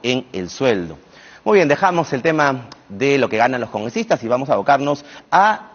en el sueldo. Muy bien, dejamos el tema de lo que ganan los congresistas y vamos a abocarnos a...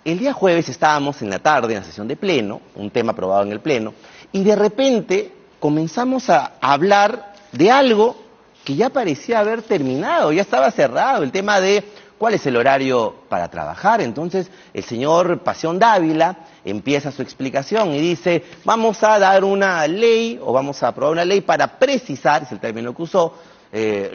El día jueves estábamos en la tarde en la sesión de pleno, un tema aprobado en el pleno, y de repente comenzamos a hablar de algo que ya parecía haber terminado, ya estaba cerrado, el tema de cuál es el horario para trabajar. Entonces el señor Pasión Dávila empieza su explicación y dice, vamos a dar una ley, o vamos a aprobar una ley para precisar, es el término que usó,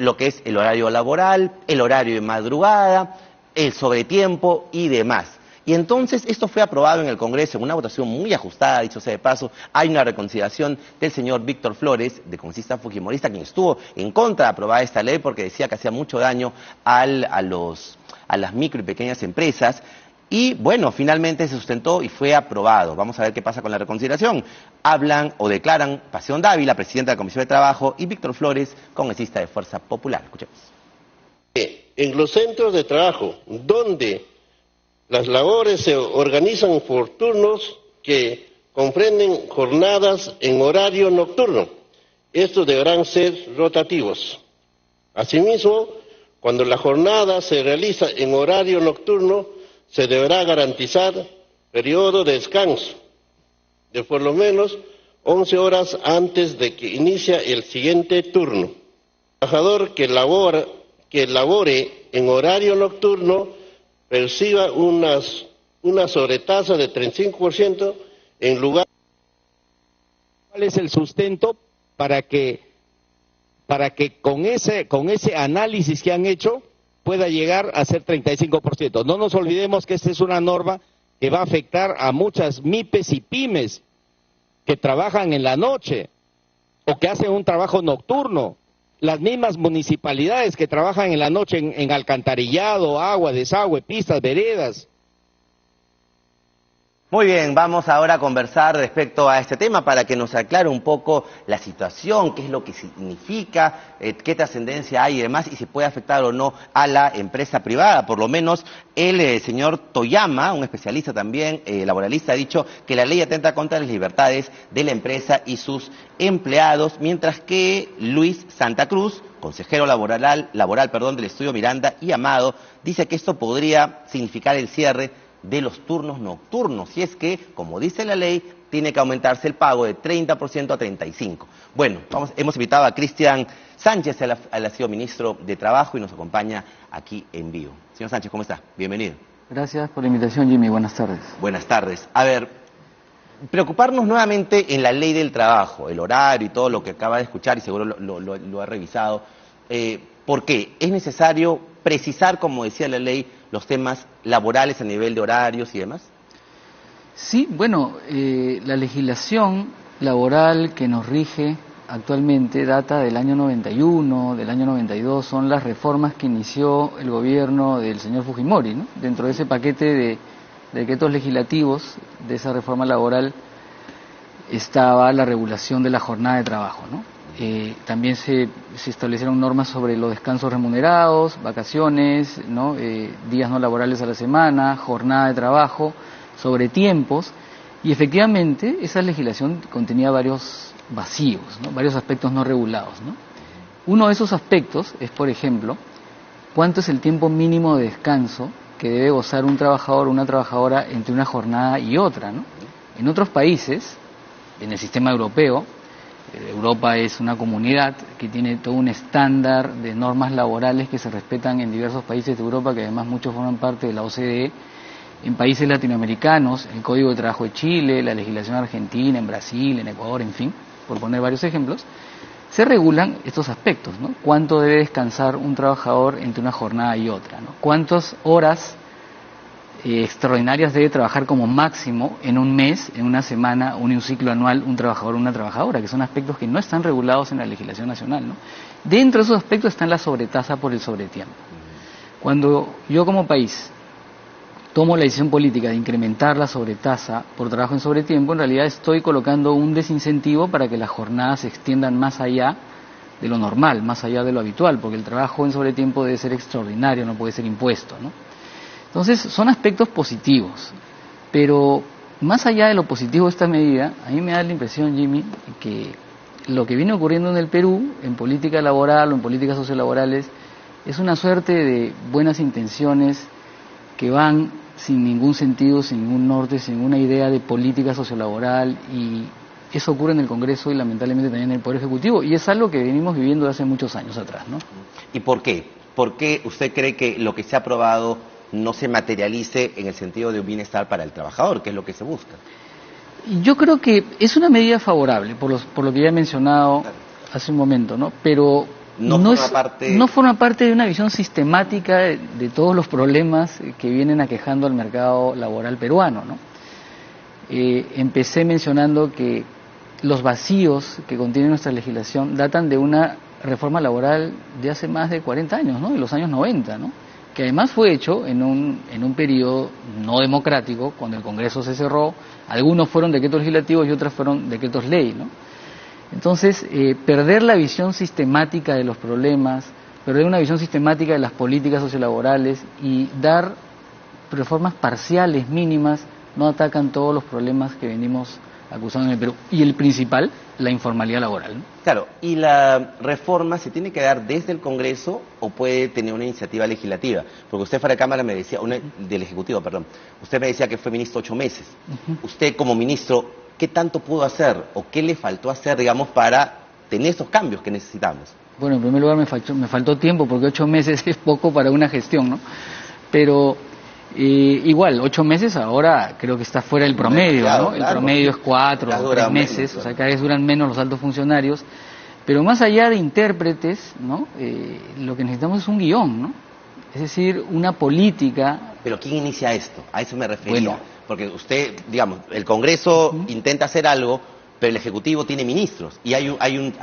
lo que es el horario laboral, el horario de madrugada, el sobretiempo y demás. Y entonces esto fue aprobado en el Congreso en una votación muy ajustada, dicho sea de paso. Hay una reconsideración del señor Víctor Flores, de congresista fujimorista, quien estuvo en contra de aprobar esta ley porque decía que hacía mucho daño a las micro y pequeñas empresas. Y bueno, finalmente se sustentó y fue aprobado. Vamos a ver qué pasa con la reconsideración. Hablan o declaran Pasión Dávila, presidenta de la Comisión de Trabajo, y Víctor Flores, congresista de Fuerza Popular. Escuchemos. En los centros de trabajo, donde las labores se organizan por turnos que comprenden jornadas en horario nocturno. Estos deberán ser rotativos. Asimismo, cuando la jornada se realiza en horario nocturno, se deberá garantizar periodo de descanso de por lo menos 11 horas antes de que inicie el siguiente turno. El trabajador que labore en horario nocturno perciba una sobretasa de 35% en lugar... ¿Cuál es el sustento para que con ese análisis que han hecho pueda llegar a ser 35%? No nos olvidemos que esta es una norma que va a afectar a muchas MIPES y pymes que trabajan en la noche o que hacen un trabajo nocturno. Las mismas municipalidades que trabajan en la noche en alcantarillado, agua, desagüe, pistas, veredas. Muy bien, vamos ahora a conversar respecto a este tema para que nos aclare un poco la situación, qué es lo que significa, qué trascendencia hay y demás, y si puede afectar o no a la empresa privada. Por lo menos el señor Toyama, un especialista también, laboralista, ha dicho que la ley atenta contra las libertades de la empresa y sus empleados, mientras que Luis Santa Cruz, consejero laboral del estudio Miranda y Amado, dice que esto podría significar el cierre de los turnos nocturnos, si es que, como dice la ley, tiene que aumentarse el pago de 30% a 35%. Bueno, hemos invitado a Cristian Sánchez, él ha sido ministro de Trabajo y nos acompaña aquí en vivo. Señor Sánchez, ¿cómo está? Bienvenido. Gracias por la invitación, Jimmy. Buenas tardes. Buenas tardes. A ver, preocuparnos nuevamente en la ley del trabajo, el horario y todo lo que acaba de escuchar y seguro lo ha revisado. ¿Por qué? Es necesario precisar, como decía la ley, los temas laborales a nivel de horarios y demás. Sí, bueno, la legislación laboral que nos rige actualmente data del año 91, del año 92, son las reformas que inició el gobierno del señor Fujimori, ¿no? Dentro de ese paquete de decretos legislativos de esa reforma laboral estaba la regulación de la jornada de trabajo, ¿no? También se establecieron normas sobre los descansos remunerados, vacaciones, ¿no? Días no laborales a la semana, jornada de trabajo, sobre tiempos, y efectivamente esa legislación contenía varios vacíos, ¿no? Varios aspectos no regulados, ¿no? Uno de esos aspectos es, por ejemplo, cuánto es el tiempo mínimo de descanso que debe gozar un trabajador o una trabajadora entre una jornada y otra, ¿no? En otros países, en el sistema europeo, Europa es una comunidad que tiene todo un estándar de normas laborales que se respetan en diversos países de Europa, que además muchos forman parte de la OCDE. En países latinoamericanos, el Código de Trabajo de Chile, la legislación argentina, en Brasil, en Ecuador, en fin, por poner varios ejemplos, se regulan estos aspectos, ¿no? Cuánto debe descansar un trabajador entre una jornada y otra, ¿no? Cuántas horas extraordinarias debe trabajar como máximo en un mes, en una semana o en un ciclo anual un trabajador o una trabajadora, que son aspectos que no están regulados en la legislación nacional, ¿no? Dentro de esos aspectos está la sobretasa por el sobretiempo. Cuando yo como país tomo la decisión política de incrementar la sobretasa por trabajo en sobretiempo, en realidad estoy colocando un desincentivo para que las jornadas se extiendan más allá de lo normal, más allá de lo habitual, porque el trabajo en sobretiempo debe ser extraordinario, no puede ser impuesto, ¿no? Entonces, son aspectos positivos, pero más allá de lo positivo de esta medida, a mí me da la impresión, Jimmy, que lo que viene ocurriendo en el Perú, en política laboral o en políticas sociolaborales, es una suerte de buenas intenciones que van sin ningún sentido, sin ningún norte, sin ninguna idea de política sociolaboral, y eso ocurre en el Congreso y lamentablemente también en el Poder Ejecutivo, y es algo que venimos viviendo de hace muchos años atrás, ¿no? ¿Y por qué? ¿Por qué usted cree que lo que se ha aprobado no se materialice en el sentido de un bienestar para el trabajador, que es lo que se busca? Yo creo que es una medida favorable, por lo que ya he mencionado hace un momento, ¿no? Pero no forma parte de una visión sistemática de todos los problemas que vienen aquejando al mercado laboral peruano, ¿no? Empecé mencionando que los vacíos que contiene nuestra legislación datan de una reforma laboral de hace más de 40 años, ¿no? De los años 90, ¿no? Que además fue hecho en un periodo no democrático, cuando el Congreso se cerró. Algunos fueron decretos legislativos y otros fueron decretos ley, ¿no? Entonces, perder la visión sistemática de los problemas, perder una visión sistemática de las políticas sociolaborales y dar reformas parciales, mínimas, no atacan todos los problemas que venimos acusando en el Perú. Y el principal, la informalidad laboral, ¿no? Claro, ¿y la reforma se tiene que dar desde el Congreso o puede tener una iniciativa legislativa? Porque usted fuera de Cámara me decía, del Ejecutivo, perdón, usted me decía que fue ministro 8 meses. Usted como ministro, ¿qué tanto pudo hacer o qué le faltó hacer, digamos, para tener esos cambios que necesitamos? Bueno, en primer lugar me faltó tiempo, porque 8 meses es poco para una gestión, ¿no? Pero igual, 8 meses ahora creo que está fuera del promedio, ¿no? El promedio es 4 o 3 meses, o sea, cada vez duran menos los altos funcionarios. Pero más allá de intérpretes, ¿no? Lo que necesitamos es un guión, ¿no? Es decir, una política. Pero ¿quién inicia esto? A eso me refería. Bueno, porque usted, digamos, el Congreso intenta hacer algo, pero el Ejecutivo tiene ministros y hay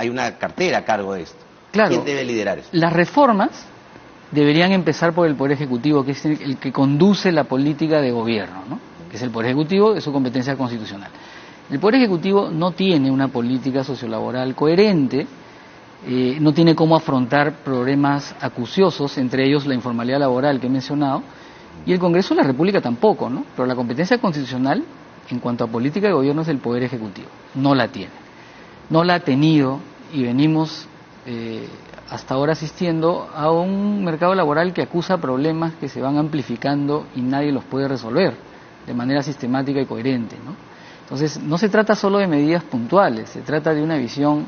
una cartera a cargo de esto. Claro, ¿Quién debe liderar eso? Las reformas deberían empezar por el Poder Ejecutivo, que es el que conduce la política de gobierno, ¿no? Que es el Poder Ejecutivo, de su competencia constitucional. El Poder Ejecutivo no tiene una política sociolaboral coherente, no tiene cómo afrontar problemas acuciosos, entre ellos la informalidad laboral que he mencionado, y el Congreso de la República tampoco, ¿no? Pero la competencia constitucional en cuanto a política de gobierno es el Poder Ejecutivo, no la tiene, no la ha tenido, y venimos hasta ahora asistiendo a un mercado laboral que acusa problemas que se van amplificando y nadie los puede resolver de manera sistemática y coherente, ¿no? Entonces, no se trata solo de medidas puntuales, se trata de una visión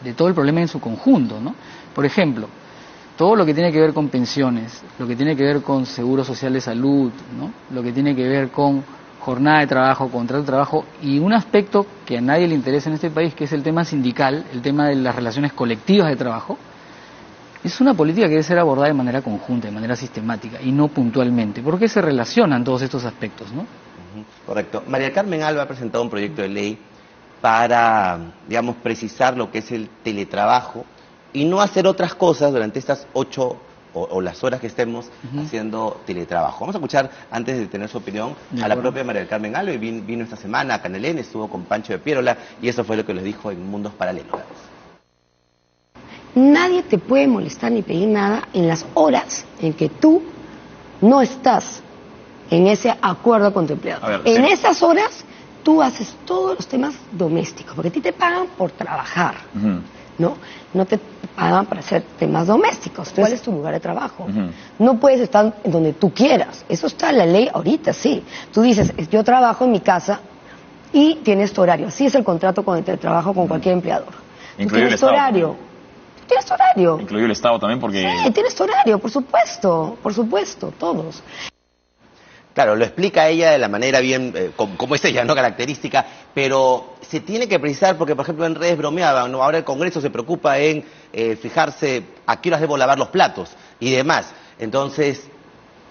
de todo el problema en su conjunto, ¿no? Por ejemplo, todo lo que tiene que ver con pensiones, lo que tiene que ver con seguro social de salud, ¿no? Lo que tiene que ver con jornada de trabajo, contrato de trabajo, y un aspecto que a nadie le interesa en este país, que es el tema sindical, el tema de las relaciones colectivas de trabajo. Es una política que debe ser abordada de manera conjunta, de manera sistemática, y no puntualmente, porque se relacionan todos estos aspectos, ¿no? Correcto. María Carmen Alba ha presentado un proyecto de ley para, digamos, precisar lo que es el teletrabajo y no hacer otras cosas durante estas 8 o las horas que estemos haciendo teletrabajo. Vamos a escuchar, antes de tener su opinión, a la propia María Carmen Alba, y vino esta semana a Canelén, estuvo con Pancho de Pierola, y eso fue lo que les dijo en Mundos Paralelos. Nadie te puede molestar ni pedir nada en las horas en que tú no estás en ese acuerdo con tu empleador. En esas horas tú haces todos los temas domésticos, porque a ti te pagan por trabajar, ¿no? No te pagan para hacer temas domésticos. ¿Cuál es tu lugar de trabajo? No puedes estar en donde tú quieras. Eso está en la ley ahorita, sí. Tú dices, yo trabajo en mi casa y tienes tu horario. Así es el contrato con el teletrabajo con cualquier empleador. Incluye el horario. Tienes tu horario. Incluye el Estado también porque... Sí, tienes tu horario, por supuesto, todos. Claro, lo explica ella de la manera bien, como es ella, no característica, pero se tiene que precisar porque, por ejemplo, en redes bromeaban, ¿no? Ahora el Congreso se preocupa en fijarse a qué horas debo lavar los platos y demás. Entonces,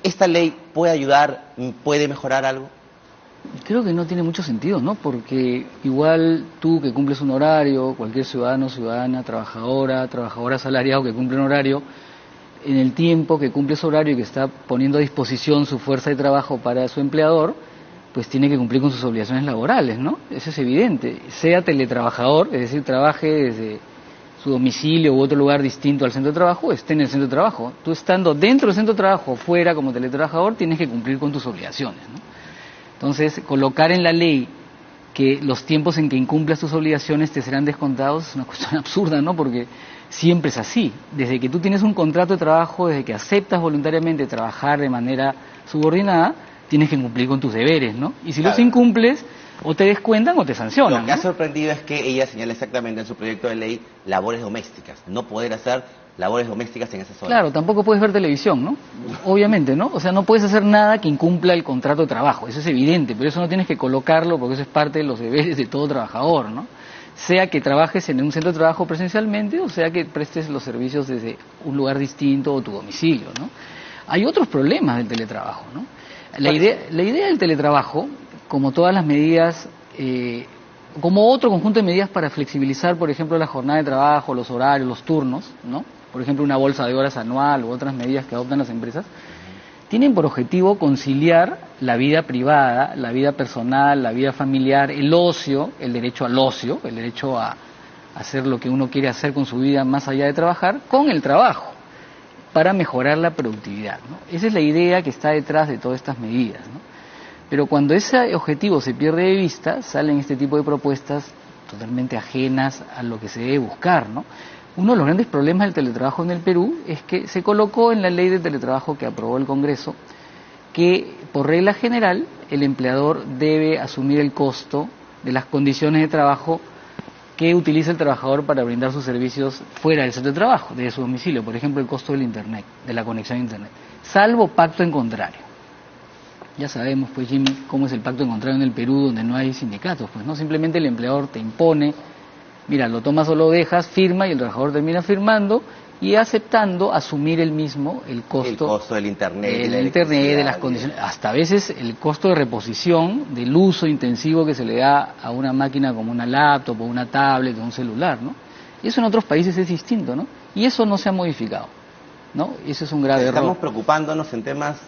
¿esta ley puede ayudar, puede mejorar algo? Creo que no tiene mucho sentido, ¿no? Porque igual tú que cumples un horario, cualquier ciudadano, ciudadana, trabajadora asalariado que cumple un horario, en el tiempo que cumple ese horario y que está poniendo a disposición su fuerza de trabajo para su empleador, pues tiene que cumplir con sus obligaciones laborales, ¿no? Eso es evidente. Sea teletrabajador, es decir, trabaje desde su domicilio u otro lugar distinto al centro de trabajo, esté en el centro de trabajo. Tú estando dentro del centro de trabajo o fuera como teletrabajador, tienes que cumplir con tus obligaciones, ¿no? Entonces, colocar en la ley que los tiempos en que incumplas tus obligaciones te serán descontados, es una cuestión absurda, ¿no? Porque siempre es así. Desde que tú tienes un contrato de trabajo, desde que aceptas voluntariamente trabajar de manera subordinada, tienes que cumplir con tus deberes, ¿no? Y si los incumples, o te descuentan o te sancionan. Lo que ha sorprendido es que ella señala exactamente en su proyecto de ley labores domésticas, no poder hacer labores domésticas en esas horas. Claro, tampoco puedes ver televisión, ¿no? Obviamente, ¿no? O sea, no puedes hacer nada que incumpla el contrato de trabajo, eso es evidente, pero eso no tienes que colocarlo porque eso es parte de los deberes de todo trabajador, ¿no? Sea que trabajes en un centro de trabajo presencialmente o sea que prestes los servicios desde un lugar distinto o tu domicilio, ¿no? Hay otros problemas del teletrabajo, ¿no? La idea del teletrabajo, como todas las medidas, como otro conjunto de medidas para flexibilizar, por ejemplo, la jornada de trabajo, los horarios, los turnos, ¿no? Por ejemplo, una bolsa de horas anual u otras medidas que adoptan las empresas, tienen por objetivo conciliar la vida privada, la vida personal, la vida familiar, el ocio, el derecho al ocio, el derecho a hacer lo que uno quiere hacer con su vida más allá de trabajar, con el trabajo, para mejorar la productividad, ¿no? Esa es la idea que está detrás de todas estas medidas, ¿no? Pero cuando ese objetivo se pierde de vista, salen este tipo de propuestas totalmente ajenas a lo que se debe buscar, ¿no? Uno de los grandes problemas del teletrabajo en el Perú es que se colocó en la ley de teletrabajo que aprobó el Congreso que, por regla general, el empleador debe asumir el costo de las condiciones de trabajo que utiliza el trabajador para brindar sus servicios fuera del centro de trabajo, de su domicilio, por ejemplo, el costo del Internet, de la conexión a Internet, salvo pacto en contrario. Ya sabemos, pues, Jimmy, cómo es el pacto en contrario en el Perú, donde no hay sindicatos, pues, ¿no? Simplemente el empleador te impone, mira, lo tomas o lo dejas, firma y el trabajador termina firmando y aceptando asumir él mismo el costo del Internet, de las condiciones, hasta a veces el costo de reposición del uso intensivo que se le da a una máquina como una laptop o una tablet o un celular, ¿no? Y eso en otros países es distinto, ¿no? Y eso no se ha modificado, ¿no? Y eso es un grave error. Estamos preocupándonos en temas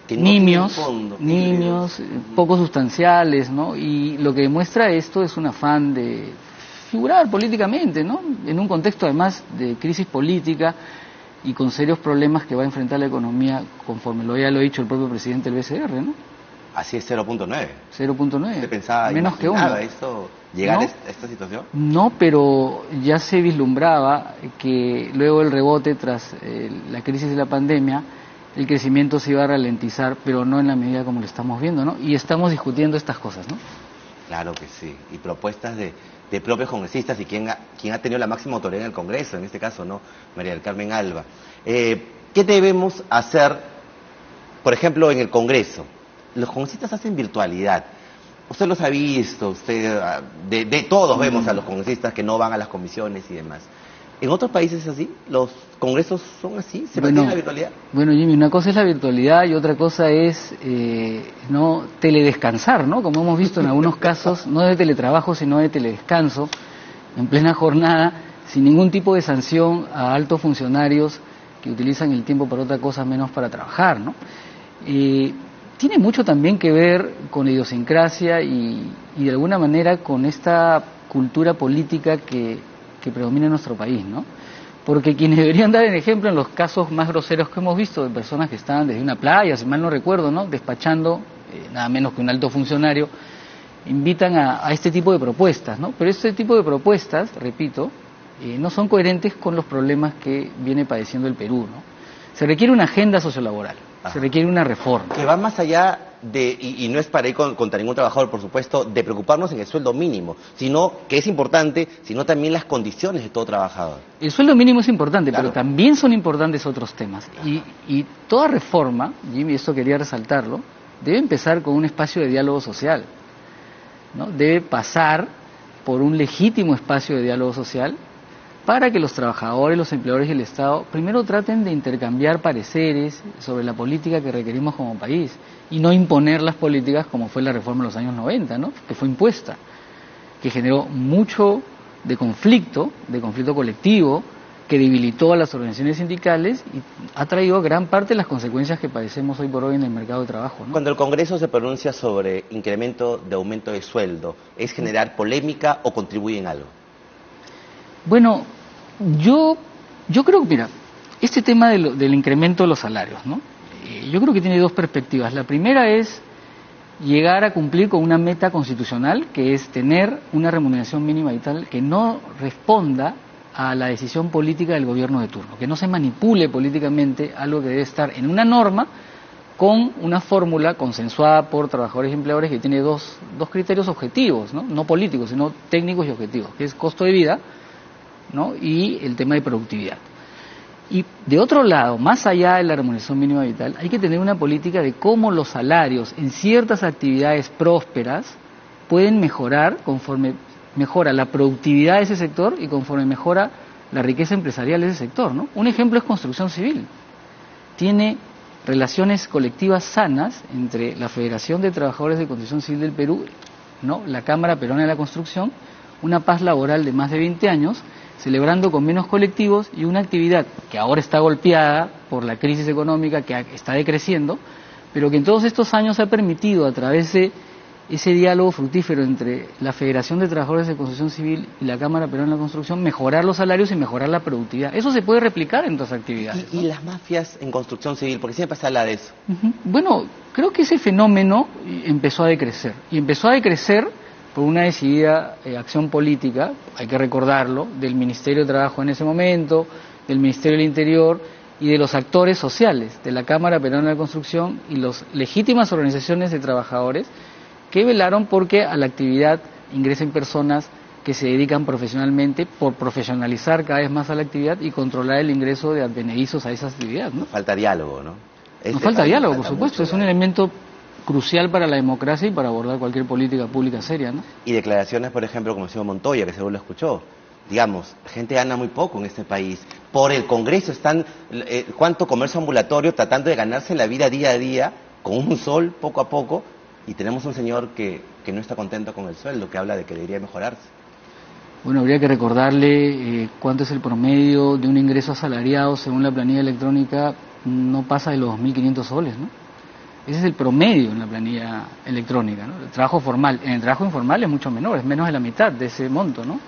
que no nimios, tienen fondo, poco sustanciales, ¿no? Y lo que demuestra esto es un afán de figurar políticamente, ¿no? En un contexto además de crisis política y con serios problemas que va a enfrentar la economía, conforme ya lo ha dicho el propio presidente del BCR, ¿no? Así es 0.9. 0.9. ¿Usted pensaba, menos que uno? Esto, llegar a esta situación? No, pero ya se vislumbraba que luego del rebote tras la crisis de la pandemia, el crecimiento se iba a ralentizar, pero no en la medida como lo estamos viendo, ¿no? Y estamos discutiendo estas cosas, ¿no? Claro que sí, y propuestas de propios congresistas y quien ha tenido la máxima autoridad en el Congreso, en este caso, ¿no? María del Carmen Alba. ¿Qué debemos hacer, por ejemplo, en el Congreso? Los congresistas hacen virtualidad. Usted los ha visto, de todos vemos a los congresistas que no van a las comisiones y demás. ¿En otros países es así? ¿Los congresos son así? ¿Se mantiene la virtualidad? Bueno, Jimmy, una cosa es la virtualidad y otra cosa es no teledescansar, ¿no? Como hemos visto en algunos casos, no de teletrabajo, sino de teledescanso, en plena jornada, sin ningún tipo de sanción a altos funcionarios que utilizan el tiempo para otra cosa menos para trabajar, ¿no? Tiene mucho también que ver con la idiosincrasia y de alguna manera con esta cultura política que predomina en nuestro país, ¿no? Porque quienes deberían dar el ejemplo en los casos más groseros que hemos visto de personas que estaban desde una playa, si mal no recuerdo, ¿no? Despachando, nada menos que un alto funcionario, invitan a este tipo de propuestas, ¿no? Pero este tipo de propuestas, repito, no son coherentes con los problemas que viene padeciendo el Perú, ¿no? Se requiere una agenda sociolaboral, se requiere una reforma. Que va más allá de, y no es para ir contra ningún trabajador, por supuesto, de preocuparnos en el sueldo mínimo, sino que es importante, sino también las condiciones de todo trabajador. El sueldo mínimo es importante, claro, pero también son importantes otros temas. Y toda reforma, Jimmy, esto quería resaltarlo, debe empezar con un espacio de diálogo social, ¿no? Debe pasar por un legítimo espacio de diálogo social para que los trabajadores, los empleadores y el Estado primero traten de intercambiar pareceres sobre la política que requerimos como país y no imponer las políticas como fue la reforma de los años 90, ¿no? Que fue impuesta, que generó mucho de conflicto colectivo, que debilitó a las organizaciones sindicales y ha traído gran parte de las consecuencias que padecemos hoy por hoy en el mercado de trabajo, ¿no? Cuando el Congreso se pronuncia sobre incremento de aumento de sueldo, ¿es generar polémica o contribuye en algo? Bueno, yo creo que, mira, este tema del incremento de los salarios, ¿no? Yo creo que tiene dos perspectivas. La primera es llegar a cumplir con una meta constitucional, que es tener una remuneración mínima vital que no responda a la decisión política del gobierno de turno, que no se manipule políticamente algo que debe estar en una norma con una fórmula consensuada por trabajadores y empleadores que tiene dos criterios objetivos, no políticos, sino técnicos y objetivos, que es costo de vida, ¿no? Y el tema de productividad. Y de otro lado, más allá de la remuneración mínima vital, hay que tener una política de cómo los salarios en ciertas actividades prósperas pueden mejorar conforme mejora la productividad de ese sector y conforme mejora la riqueza empresarial de ese sector, ¿no? Un ejemplo es construcción civil. Tiene relaciones colectivas sanas entre la Federación de Trabajadores de Construcción Civil del Perú, ¿no? La Cámara Peruana de la Construcción, una paz laboral de más de 20 años, celebrando convenios colectivos y una actividad que ahora está golpeada por la crisis económica, que está decreciendo, pero que en todos estos años ha permitido, a través de ese diálogo fructífero entre la Federación de Trabajadores de Construcción Civil y la Cámara Peruana de la Construcción, mejorar los salarios y mejorar la productividad. Eso se puede replicar en otras actividades, ¿no? ¿Y las mafias en construcción civil? Porque siempre se habla de eso. Bueno, creo que ese fenómeno empezó a decrecer. Y empezó a decrecer por una decidida acción política, hay que recordarlo, del Ministerio de Trabajo en ese momento, del Ministerio del Interior y de los actores sociales, de la Cámara Peruana de la Construcción y las legítimas organizaciones de trabajadores que velaron porque a la actividad ingresen personas que se dedican profesionalmente, por profesionalizar cada vez más a la actividad y controlar el ingreso de advenedizos a esa actividad, ¿no? Nos falta diálogo, ¿no? Nos falta diálogo, por supuesto, es un elemento crucial para la democracia y para abordar cualquier política pública seria, ¿no? Y declaraciones, por ejemplo, como el señor Montoya, que seguro lo escuchó. Digamos, la gente gana muy poco en este país. Por el Congreso están, cuánto comercio ambulatorio tratando de ganarse la vida día a día, con un sol, poco a poco, y tenemos un señor que no está contento con el sueldo, que habla de que debería mejorarse. Bueno, habría que recordarle cuánto es el promedio de un ingreso asalariado según la planilla electrónica, no pasa de los 2.500 soles, ¿no? Ese es el promedio en la planilla electrónica, ¿no? El trabajo formal. En el trabajo informal es mucho menor, es menos de la mitad de ese monto, ¿no?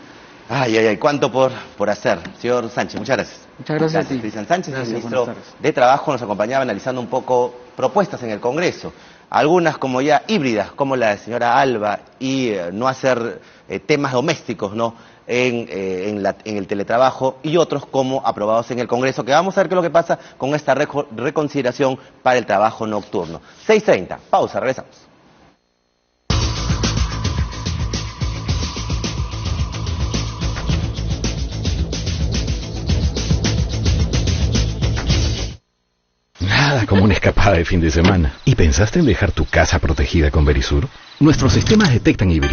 Ay, cuánto por hacer. Señor Sánchez, muchas gracias. Muchas gracias a ti. Cristian Sánchez, gracias, el ministro de Trabajo, nos acompañaba analizando un poco propuestas en el Congreso. Algunas como ya híbridas, como la de señora Alba, y no hacer temas domésticos, ¿no? En el teletrabajo, y otros como aprobados en el Congreso, que vamos a ver qué es lo que pasa con esta reconsideración para el trabajo nocturno. 6:30, pausa, regresamos. Nada como una escapada de fin de semana. ¿Y pensaste en dejar tu casa protegida con Verisur? Nuestros sistemas detectan y verifican